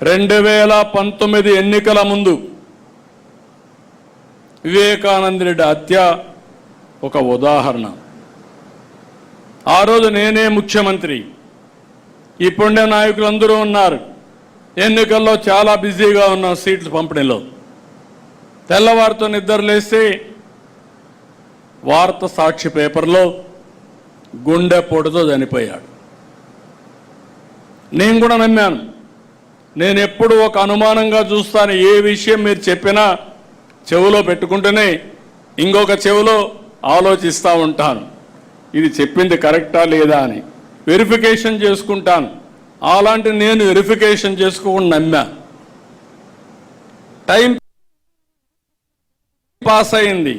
2019 ఎన్నికల ముందు వివేకానంద రెడ్డి హత్య ఒక ఉదాహరణ. ఆ రోజు నేనే ముఖ్యమంత్రి, ఇప్పుడే నాయకులందరూ ఉన్నారు. ఎన్నికల్లో చాలా బిజీగా ఉన్నాం సీట్లు పంపిణీలో. తెల్లవారితో నిద్రలేసి వార్త సాక్షి పేపర్లో గుండెపోటుతో చనిపోయాడు. నేను కూడా నమ్మాను. నేను ఎప్పుడు ఒక అనుమానంగా చూస్తాను. ఏ విషయం మీరు చెప్పినా చెవులో పెట్టుకుంటూనే ఇంకొక చెవులో ఆలోచిస్తూ ఉంటాను. ఇది చెప్పింది కరెక్టా లేదా అని వెరిఫికేషన్ చేసుకుంటాను. అలాంటి నేను వెరిఫికేషన్ చేసుకోకుండా నమ్మా. టైం పాస్ అయింది.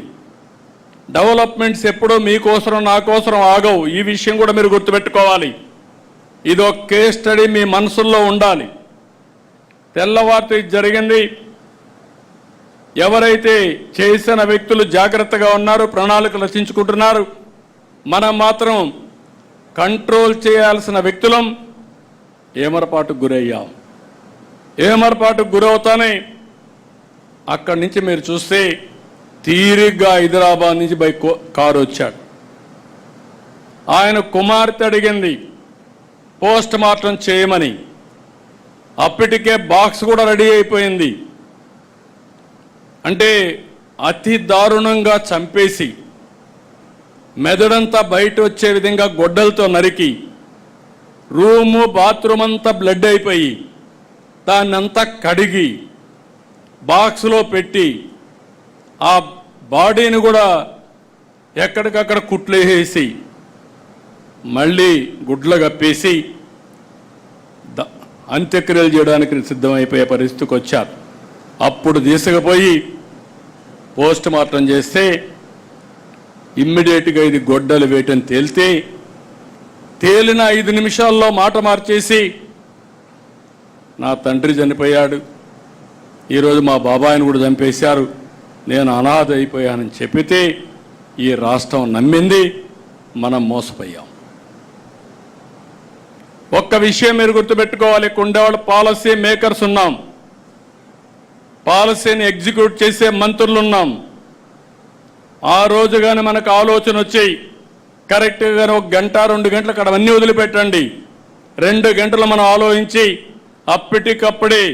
డెవలప్మెంట్స్ ఎప్పుడూ మీకోసం నా కోసం ఆగవు. ఈ విషయం కూడా మీరు గుర్తుపెట్టుకోవాలి. ఇది ఒక కేస్ స్టడీ మీ మనసుల్లో ఉండాలి. తెల్లవారితో ఇది జరిగింది. ఎవరైతే చేసిన వ్యక్తులు జాగ్రత్తగా ఉన్నారు, ప్రణాళికలు రచించుకుంటున్నారు, మనం మాత్రం కంట్రోల్ చేయాల్సిన వ్యక్తులం ఏమరపాటుకు గురయ్యాం. ఏమరపాటుకు గురవుతానే అక్కడి నుంచి మీరు చూస్తే తీరిగ్గా హైదరాబాద్ నుంచి కారు వచ్చాడు. ఆయన కుమార్తె అడిగింది పోస్ట్ మార్టం చేయమని. అప్పటికే బాక్స్ కూడా రెడీ అయిపోయింది. అంటే అతి దారుణంగా చంపేసి మెదడంతా బయట వచ్చే విధంగా గొడ్డలతో నరికి రూము బాత్రూమ్ అంతా బ్లడ్ అయిపోయి దాన్నంతా కడిగి బాక్స్లో పెట్టి ఆ బాడీని కూడా ఎక్కడికక్కడ కుట్లేసి మళ్ళీ గుడ్లు కప్పేసి అంత్యక్రియలు చేయడానికి సిద్ధమైపోయే పరిస్థితికి వచ్చారు. అప్పుడు తీసుకుపోయి పోస్ట్ మార్టం చేస్తే ఇమ్మీడియట్గా ఇది గొడ్డలు వేయటం తేలిన 5 నిమిషాల్లో మాట మార్చేసి నా తండ్రి చనిపోయాడు, ఈరోజు మా బాబాయిని కూడా చంపేశారు, నేను అనాథ అయిపోయానని చెప్పితే ఈ రాష్ట్రం నమ్మింది. మనం మోసపోయాం. ఒక్క విషయం మీరు గుర్తుపెట్టుకోవాలి. కుండేవాళ్ళు పాలసీ మేకర్స్ ఉన్నాం, పాలసీని ఎగ్జిక్యూట్ చేసే మంత్రులు ఉన్నాం. ఆ రోజు కానీ మనకు ఆలోచన వచ్చాయి కరెక్ట్గా 1 గంట 2 గంటలు అక్కడ అన్నీ వదిలిపెట్టండి, 2 గంటలు మనం ఆలోచించి అప్పటికప్పుడే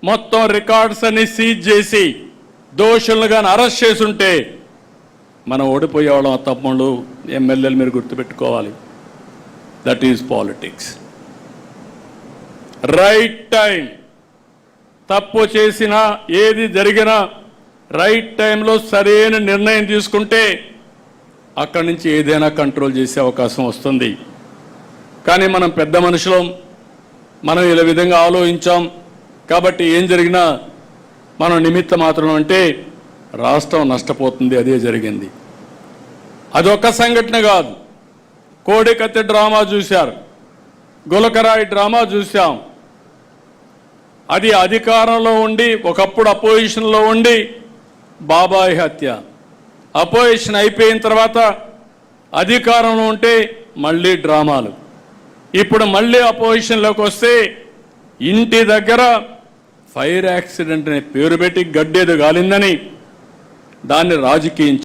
మొత్తం రికార్డ్స్ అన్ని సీజ్ చేసి దోషులను కానీ అరెస్ట్ చేసుంటే మనం ఓడిపోయేవాళ్ళం. తమ్ముళ్ళు ఎమ్మెల్యేలు మీరు గుర్తుపెట్టుకోవాలి. That is politics. Right time. తప్పు చేసినా ఏది జరిగినా రైట్ టైంలో సరైన నిర్ణయం తీసుకుంటే అక్కడి నుంచి ఏదైనా కంట్రోల్ చేసే అవకాశం వస్తుంది. కానీ మనం పెద్ద మనుషులం, మనం ఇలా విధంగా ఆలోచించాం కాబట్టి ఏం జరిగినా మనం నిమిత్త మాత్రం అంటే రాష్ట్రం నష్టపోతుంది. అదే జరిగింది. అదొక సంఘటన కాదు. కోడికత్తి డ్రామా చూశారు, గులకరాయి డ్రామా చూశాం. అది అధికారంలో ఉండి ఒకప్పుడు అపోజిషన్లో ఉండి బాబాయి హత్య, అపోజిషన్ అయిపోయిన తర్వాత అధికారంలో ఉంటే మళ్ళీ డ్రామాలు. ఇప్పుడు మళ్ళీ అపోజిషన్లోకి వస్తే ఇంటి దగ్గర ఫైర్ యాక్సిడెంట్ అనే పేరు పెట్టి గడ్డేదో గాలిందని దాన్ని రాజకీయం